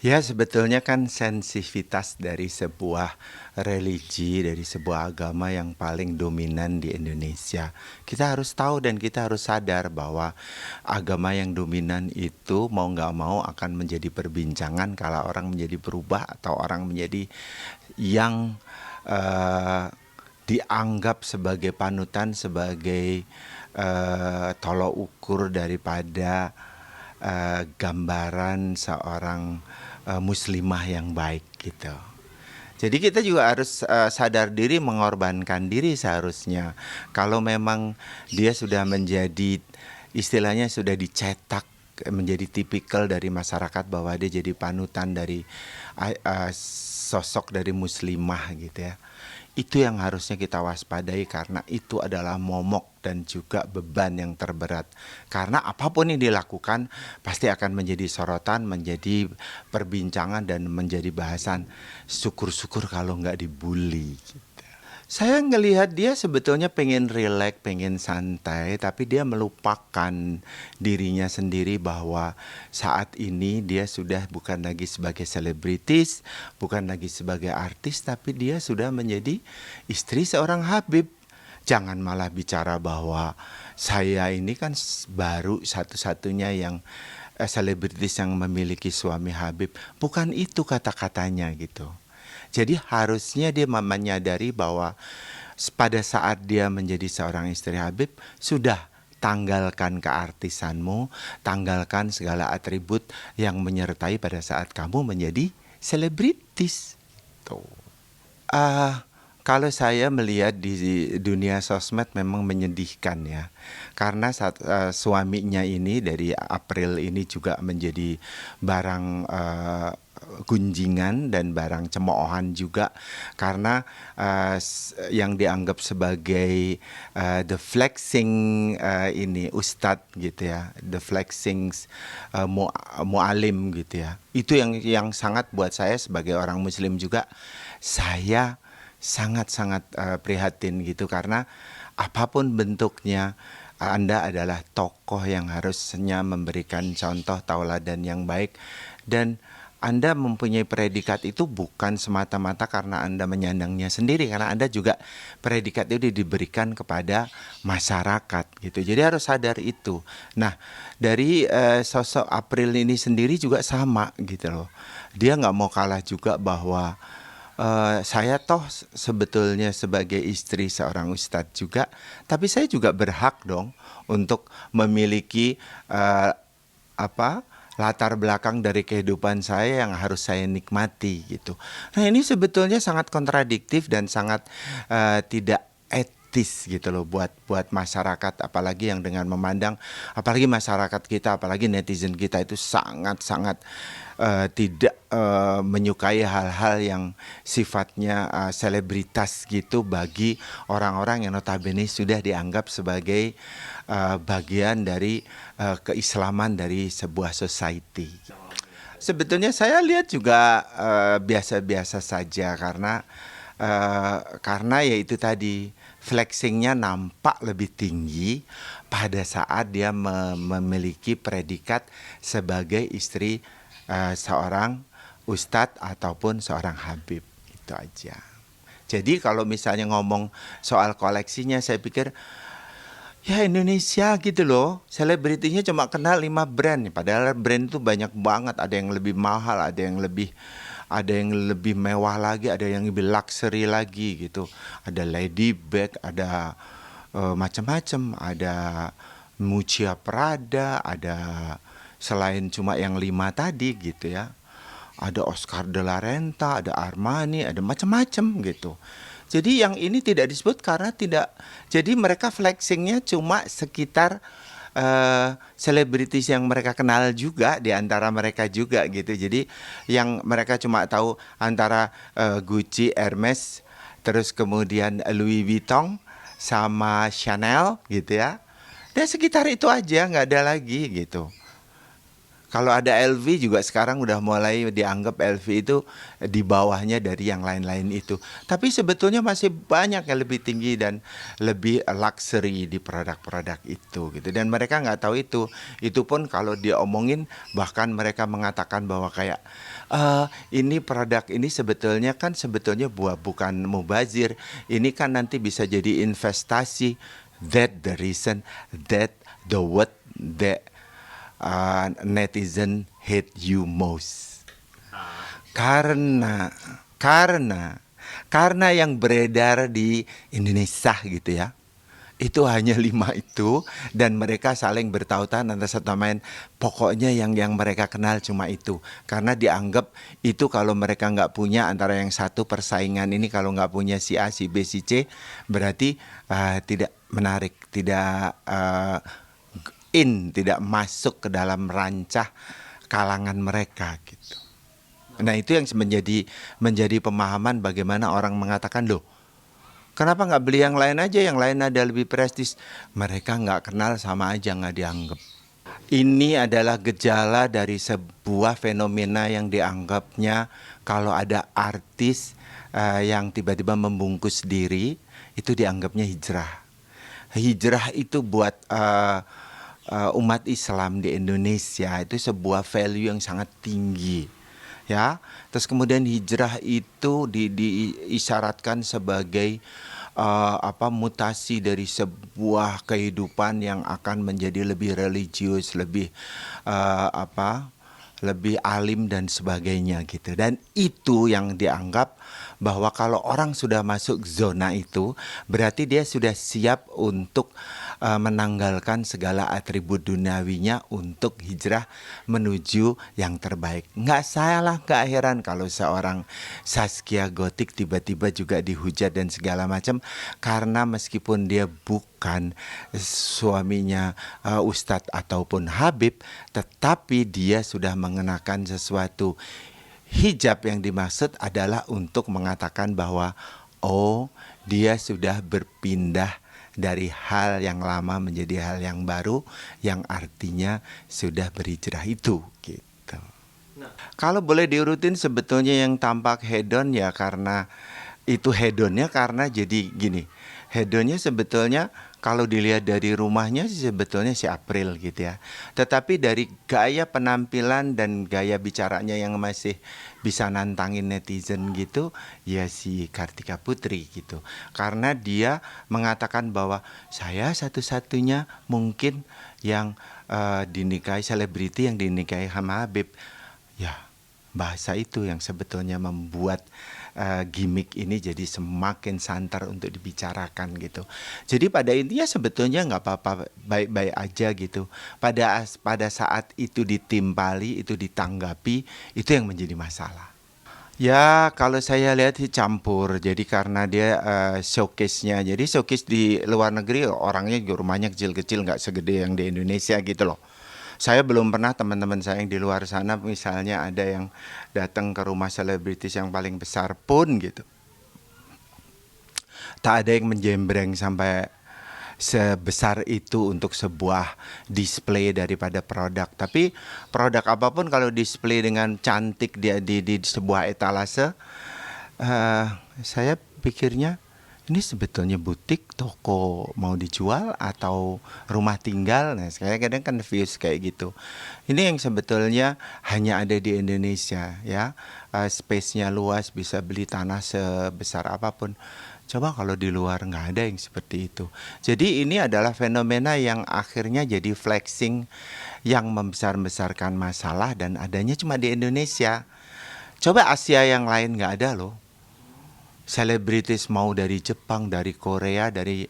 Ya, sebetulnya kan sensitivitas dari sebuah religi, dari sebuah agama yang paling dominan di Indonesia. Kita harus tahu dan kita harus sadar bahwa agama yang dominan itu mau nggak mau akan menjadi perbincangan kalau orang menjadi berubah atau orang menjadi yang eh, dianggap sebagai panutan, sebagai tolok ukur daripada gambaran seorang muslimah yang baik gitu. Jadi kita juga harus sadar diri mengorbankan diri seharusnya. Kalau memang dia sudah menjadi istilahnya sudah dicetak menjadi tipikal dari masyarakat bahwa dia jadi panutan dari sosok dari muslimah gitu ya. Itu yang harusnya kita waspadai karena itu adalah momok dan juga beban yang terberat. Karena apapun yang dilakukan pasti akan menjadi sorotan, menjadi perbincangan dan menjadi bahasan. Syukur-syukur kalau nggak dibully. Saya ngelihat dia sebetulnya pengen rileks, pengen santai, tapi dia melupakan dirinya sendiri bahwa saat ini dia sudah bukan lagi sebagai selebritis, bukan lagi sebagai artis, tapi dia sudah menjadi istri seorang Habib. Jangan malah bicara bahwa saya ini kan baru satu-satunya yang selebritis yang memiliki suami Habib. Bukan itu kata-katanya gitu. Jadi harusnya dia menyadari bahwa pada saat dia menjadi seorang istri Habib, sudah tanggalkan keartisanmu, tanggalkan segala atribut yang menyertai pada saat kamu menjadi selebritis. Tuh. Ah, kalau saya melihat di dunia sosmed memang menyedihkan ya. Karena suaminya ini dari April ini juga menjadi barang gunjingan dan barang cemoohan juga karena yang dianggap sebagai the flexing ini ustadz gitu ya, the flexing mualim gitu ya. Itu yang sangat buat saya sebagai orang muslim juga, saya sangat-sangat prihatin gitu karena apapun bentuknya Anda adalah tokoh yang harusnya memberikan contoh tauladan yang baik dan Anda mempunyai predikat itu bukan semata-mata karena Anda menyandangnya sendiri, karena Anda juga predikat itu diberikan kepada masyarakat gitu. Jadi harus sadar itu. Nah, dari sosok April ini sendiri juga sama gitu loh. Dia nggak mau kalah juga bahwa saya toh sebetulnya sebagai istri seorang ustadz juga, tapi saya juga berhak dong untuk memiliki apa latar belakang dari kehidupan saya yang harus saya nikmati gitu. Nah ini sebetulnya sangat kontradiktif dan sangat tidak etis gitu loh buat masyarakat, apalagi yang dengan memandang, apalagi masyarakat kita, apalagi netizen kita itu sangat-sangat tidak menyukai hal-hal yang sifatnya selebritas gitu bagi orang-orang yang notabene sudah dianggap sebagai bagian dari keislaman dari sebuah society. Sebetulnya saya lihat juga biasa-biasa saja karena ya itu tadi flexingnya nampak lebih tinggi pada saat dia memiliki predikat sebagai istri seorang ustadz ataupun seorang habib, itu aja. Jadi kalau misalnya ngomong soal koleksinya, saya pikir ya Indonesia gitu loh, selebritinya cuma kenal 5 brand, padahal brand itu banyak banget, ada yang lebih mahal, ada yang lebih mewah lagi, ada yang lebih luxury lagi gitu. Ada Lady Bag, ada macam-macam, ada Mucia Prada, ada selain cuma yang 5 tadi gitu ya. Ada Oscar de la Renta, ada Armani, ada macam-macam gitu. Jadi yang ini tidak disebut karena tidak. Jadi mereka flexingnya cuma sekitar selebritis yang mereka kenal juga di antara mereka juga gitu. Jadi yang mereka cuma tahu antara Gucci, Hermes, terus kemudian Louis Vuitton sama Chanel gitu ya. Dan sekitar itu aja, nggak ada lagi gitu. Kalau ada LV juga sekarang udah mulai dianggap LV itu di bawahnya dari yang lain-lain itu. Tapi sebetulnya masih banyak yang lebih tinggi dan lebih luxury di produk-produk itu gitu. Dan mereka nggak tahu itu. Itu pun kalau dia omongin bahkan mereka mengatakan bahwa kayak ini produk ini sebetulnya bukan mubazir. Ini kan nanti bisa jadi investasi. That the reason that the word that netizen hate you most. Karena karena karena yang beredar di Indonesia gitu ya. Itu hanya 5 itu dan mereka saling bertautan antara satu sama lain. Pokoknya yang mereka kenal cuma itu. Karena dianggap itu kalau mereka nggak punya antara yang satu persaingan ini kalau nggak punya si A, si B, si C berarti tidak menarik, tidak tidak masuk ke dalam rancah kalangan mereka gitu. Nah itu yang menjadi pemahaman bagaimana orang mengatakan loh, kenapa nggak beli yang lain aja, yang lain ada lebih prestis. Mereka nggak kenal sama aja nggak dianggap. Ini adalah gejala dari sebuah fenomena yang dianggapnya kalau ada artis yang tiba-tiba membungkus diri, itu dianggapnya hijrah. Hijrah itu buat umat Islam di Indonesia itu sebuah value yang sangat tinggi. Ya, terus kemudian hijrah itu diisyaratkan sebagai mutasi dari sebuah kehidupan yang akan menjadi lebih religius, lebih lebih alim dan sebagainya gitu. Dan itu yang dianggap bahwa kalau orang sudah masuk zona itu berarti dia sudah siap untuk menanggalkan segala atribut duniawinya untuk hijrah menuju yang terbaik. Nggak salah, nggak heran kalau seorang Zaskia Gotik tiba-tiba juga dihujat dan segala macam karena meskipun dia bukan suaminya Ustadz ataupun Habib, tetapi dia sudah mengenakan sesuatu. Hijab yang dimaksud adalah untuk mengatakan bahwa oh, dia sudah berpindah dari hal yang lama menjadi hal yang baru, yang artinya sudah berhijrah itu gitu. Kalau boleh diurutin sebetulnya yang tampak hedon ya karena itu hedonnya karena jadi gini. Hedonnya sebetulnya kalau dilihat dari rumahnya sebetulnya si April gitu ya. Tetapi dari gaya penampilan dan gaya bicaranya yang masih bisa nantangin netizen gitu ya si Kartika Putri gitu. Karena dia mengatakan bahwa saya satu-satunya mungkin yang dinikahi selebriti yang dinikahi sama Habib. Ya, bahasa itu yang sebetulnya membuat gimmick ini jadi semakin santer untuk dibicarakan gitu. Jadi pada intinya sebetulnya nggak apa-apa, baik-baik aja gitu. Pada saat itu ditimpali, itu ditanggapi, itu yang menjadi masalah. Ya kalau saya lihat sih campur. Jadi karena dia showcase-nya. Jadi showcase di luar negeri orangnya juga rumahnya kecil-kecil nggak segede yang di Indonesia gitu loh. Saya belum pernah teman-teman saya yang di luar sana misalnya ada yang datang ke rumah selebritis yang paling besar pun gitu. Tak ada yang menjembreng sampai sebesar itu untuk sebuah display daripada produk. Tapi produk apapun kalau display dengan cantik di sebuah etalase, saya pikirnya ini sebetulnya butik, toko mau dijual atau rumah tinggal. Nah, saya kadang confuse kayak gitu. Ini yang sebetulnya hanya ada di Indonesia ya. Space-nya luas, bisa beli tanah sebesar apapun. Coba kalau di luar nggak ada yang seperti itu. Jadi ini adalah fenomena yang akhirnya jadi flexing yang membesar-besarkan masalah dan adanya cuma di Indonesia. Coba Asia yang lain nggak ada loh. Selebritis mau dari Jepang, dari Korea, dari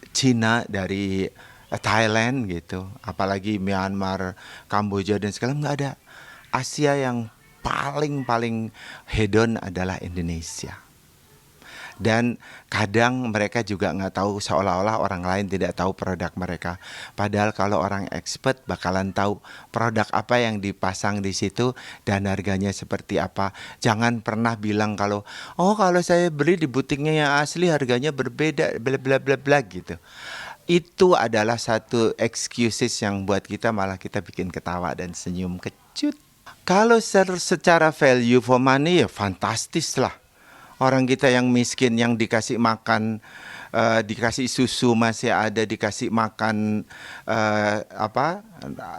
Cina, dari Thailand gitu. Apalagi Myanmar, Kamboja dan segala nggak ada. Asia yang paling hedon adalah Indonesia. Dan kadang mereka juga nggak tahu seolah-olah orang lain tidak tahu produk mereka. Padahal kalau orang expert bakalan tahu produk apa yang dipasang di situ dan harganya seperti apa. Jangan pernah bilang kalau saya beli di butiknya yang asli harganya berbeda bla bla bla bla gitu. itu adalah satu excuses yang buat kita malah kita bikin ketawa dan senyum kecut. Kalau secara value for money ya fantastis lah. Orang kita yang miskin yang dikasih makan, dikasih susu masih ada, dikasih makan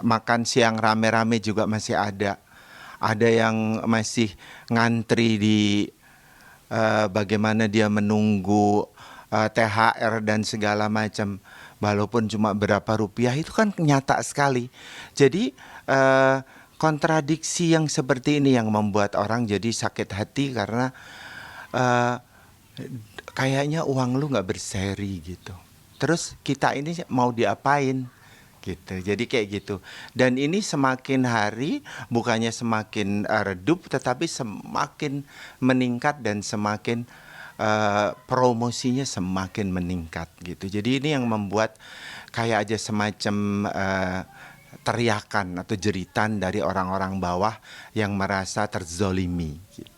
makan siang rame-rame juga masih ada. Ada yang masih ngantri di bagaimana dia menunggu THR dan segala macam, walaupun cuma berapa rupiah itu kan nyata sekali. Jadi kontradiksi yang seperti ini yang membuat orang jadi sakit hati karena eh, kayaknya uang lu nggak berseri gitu. Terus kita ini mau diapain gitu. Jadi kayak gitu. Dan ini semakin hari bukannya semakin redup, tetapi semakin meningkat dan semakin promosinya semakin meningkat gitu. Jadi ini yang membuat kayak aja semacam teriakan atau jeritan dari orang-orang bawah yang merasa terzolimi gitu.